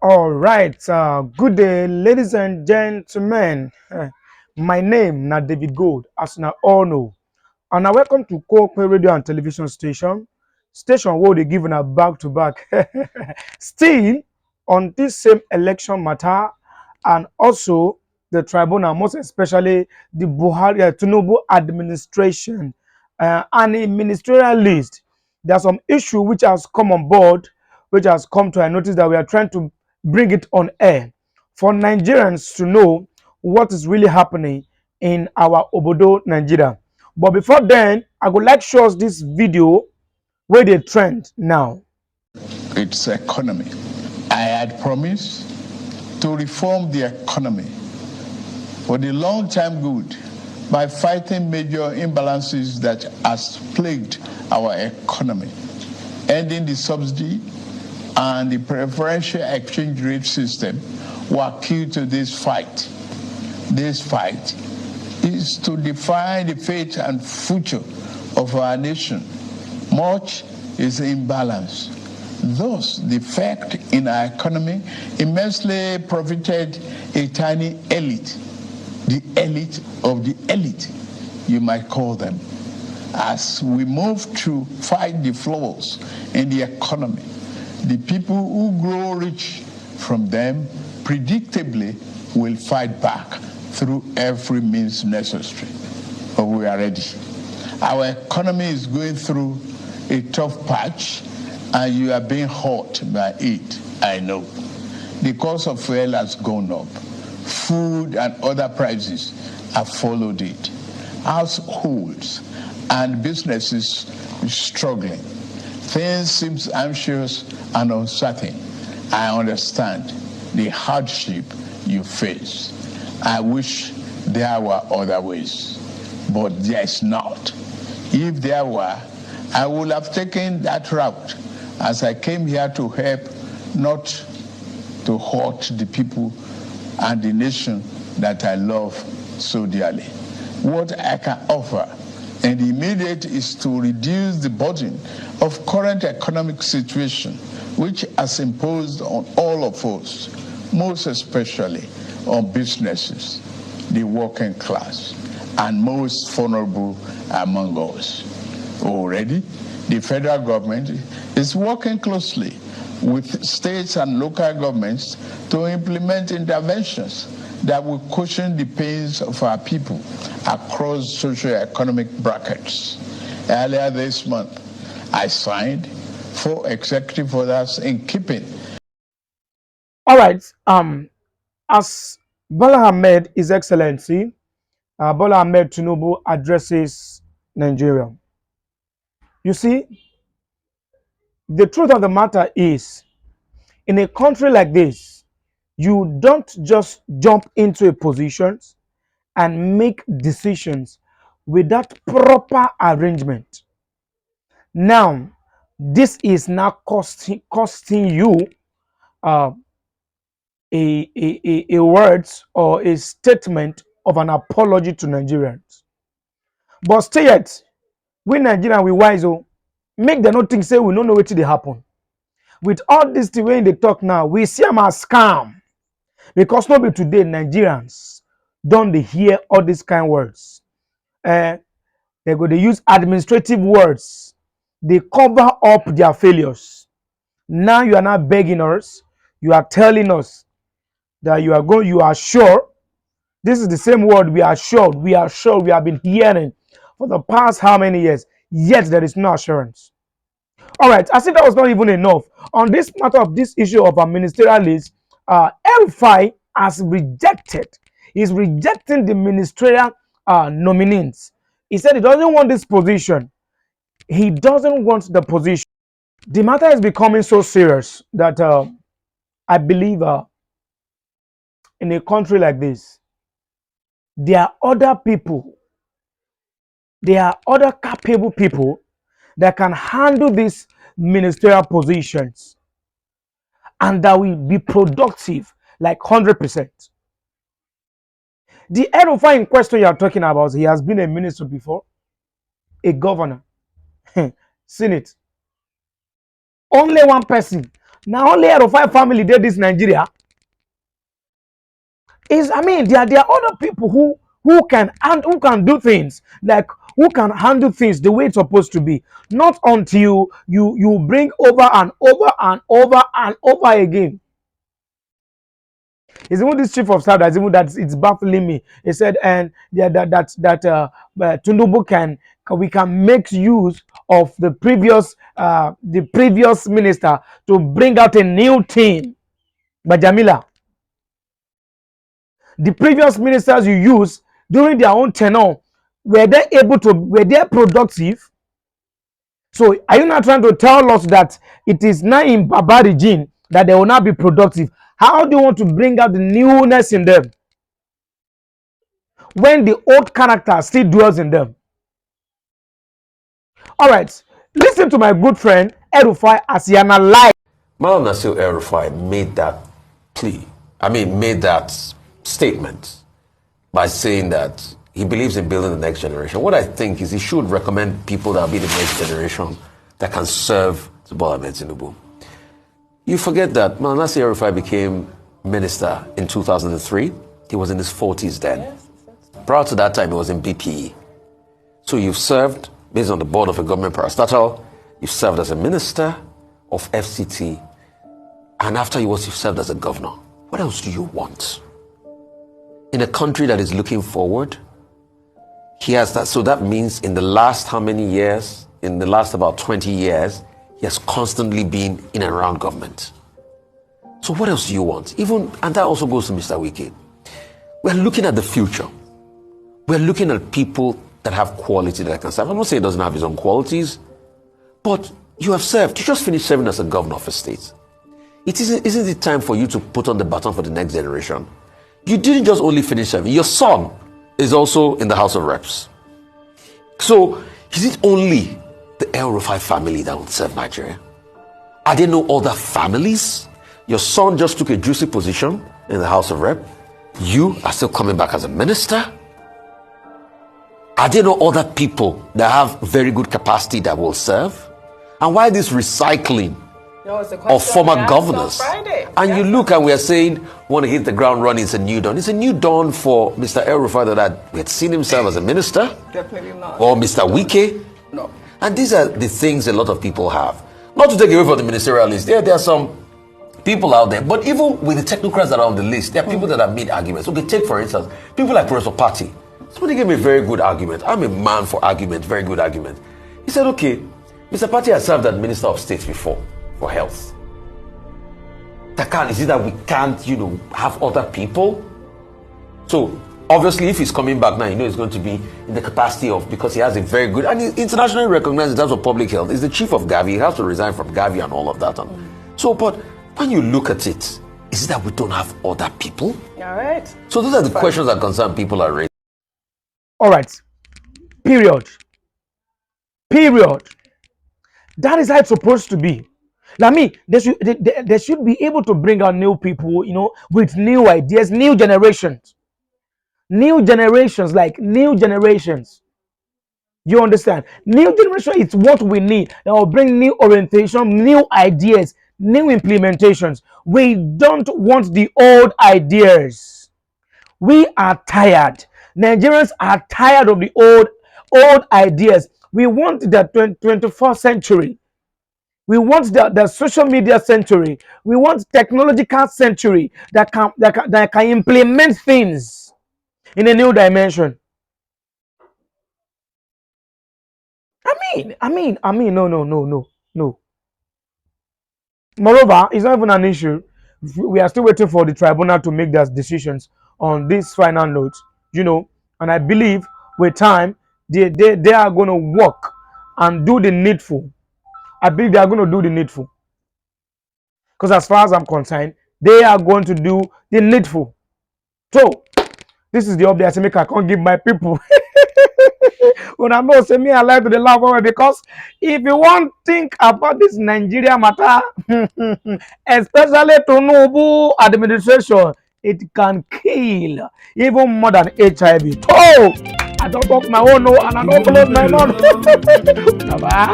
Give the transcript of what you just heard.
All right, good day, ladies and gentlemen. My name na David Gold, as you all know, and I welcome to Kokwe Radio and Television station where they give a back to back. Still on this same election matter, and also the tribunal, most especially the Buhari Tinubu administration and a ministerial list. There are some issue which has come on board, which has come to a notice that we are trying to bring it on air for Nigerians to know what is really happening in our Obodo, Nigeria. But before then, I would like to show us this video where they trend now. Its economy. I had promised to reform the economy for the long-term good by fighting major imbalances that has plagued our economy, ending the subsidy and the preferential exchange rate system were key to this fight. This fight is to define the fate and future of our nation. Much is imbalance. Thus, the effect in our economy immensely profited a tiny elite, the elite of the elite, you might call them. As we move to fight the flaws in the economy, the people who grow rich from them predictably will fight back through every means necessary. But we are ready. Our economy is going through a tough patch, and you are being hurt by it, I know. The cost of fuel has gone up. Food and other prices have followed it. Households and businesses are struggling. Things seem anxious and uncertain. I understand the hardship you face. I wish there were other ways, but there is not. If there were, I would have taken that route, as I came here to help, not to hurt the people and the nation that I love so dearly. What I can offer in the immediate is to reduce the burden of current economic situation, which has imposed on all of us, most especially on businesses, the working class, and most vulnerable among us. Already, the federal government is working closely with states and local governments to implement interventions that will cushion the pains of our people across socio-economic brackets. Earlier this month, I signed 4 executive orders in keeping. All right, as Bola Ahmed, His Excellency, Bola Ahmed Tinubu addresses Nigeria. You see, the truth of the matter is, in a country like this, you don't just jump into a position and make decisions without proper arrangement. Now, this is now costing you uh, a words or a statement of an apology to Nigerians. But stay yet, we Nigerians we wise make them not think say we don't know what they happen. With all this the way they talk now, we see them as scam. Because maybe today Nigerians don't they hear all these kind words. They go they use administrative words. They cover up their failures. Now you are not begging us. You are telling us that you are sure. This is the same word, we are sure. We are sure. We have been hearing for the past how many years. Yet there is no assurance. All right, I think that was not even enough. On this matter of this issue of a ministerial list, El-Rufai has rejected, is rejecting the ministerial nominees. He said he doesn't want this position. He doesn't want the position. The matter is becoming so serious that I believe in a country like this, there are other people, there are other capable people that can handle these ministerial positions and that will be productive like 100%. The El-Rufai in question you are talking about, he has been a minister before, a governor, Senate. Only one person Now only El-Rufai family did this Nigeria. There are other people who can do things, like who can handle things the way it's supposed to be. Not until you bring over and over and over and over again. It's even this chief of staff that's even that it's baffling me. He said, and yeah, Tinubu we can make use of the previous minister to bring out a new thing. But Jamila, the previous ministers you use during their own tenure, were they productive? So are you not trying to tell us that it is now in Baba regime that they will not be productive? How do you want to bring out the newness in them when the old character still dwells in them? All right, listen to my good friend El-Rufai as he analyzed. Malam Nasir El-Rufai made that plea. Made that statement by saying that he believes in building the next generation. What I think is he should recommend people that will be the next generation that can serve Bola Ahmed Tinubu. You forget that Malam Nasir El-Rufai became minister in 2003. He was in his 40s then. Prior to that time, he was in BPE. So you've served, based on the board of a government parastatal, you've served as a minister of FCT, and afterwards you've served as a governor. What else do you want? In a country that is looking forward, he has that. So that means in the last how many years? In the last about 20 years, he has constantly been in and around government. So what else do you want? And that also goes to Mr. Wike. We're looking at the future. We're looking at people that have quality that can serve. I'm not saying he doesn't have his own qualities, but you have served. You just finished serving as a governor of a state. Isn't it time for you to put on the baton for the next generation? You didn't just only finish serving. Your son is also in the House of Reps. So is it only the El-Rufai family that will serve Nigeria? Are there no other families? Your son just took a juicy position in the House of Reps. You are still coming back as a minister. Are there no other people that have very good capacity that will serve? And why this recycling of former governors? And you look and we are saying, want to hit the ground running, it's a new dawn. It's a new dawn for Mr. El-Rufai that we had seen him serve as a minister. Definitely not. Or Mr. Wike. No. And these are the things a lot of people have. Not to take away from the ministerial list. There are some people out there, but even with the technocrats that are on the list, there are people that have made arguments. Okay, take for instance, people like Professor Patti. Somebody gave me a very good argument. I'm a man for argument, very good argument. He said, okay, Mr. Patti has served as Minister of State before for health. Is it that we can't, have other people? So, obviously, if he's coming back now, he's going to be in the capacity of, because he has a very good, and he's internationally recognized in terms of public health. He's the chief of Gavi. He has to resign from Gavi and all of that. So, but when you look at it, is it that we don't have other people? All right. So those are the questions that concern people are raising. All right. Period. That is how it's supposed to be. They should be able to bring out new people, with new ideas, new generations. New generations. You understand? New generation is what we need. That will bring new orientation, new ideas, new implementations. We don't want the old ideas. We are tired. Nigerians are tired of the old ideas. We want the 21st century. We want the social media century. We want technological century that can implement things in a new dimension. No. Moreover, it's not even an issue. We are still waiting for the tribunal to make their decisions on this final note, and I believe with time they are going to work and do the needful. I believe they are going to do the needful, because as far as I'm concerned, they are going to do the needful. So this is the update I make. I can't give my people. When I know, say me I like to the laugh over, because if you want to think about this Nigeria matter, especially Tinubu administration, it can kill even more than HIV. Oh, I don't talk my own, no, and I don't close my mouth. Bye.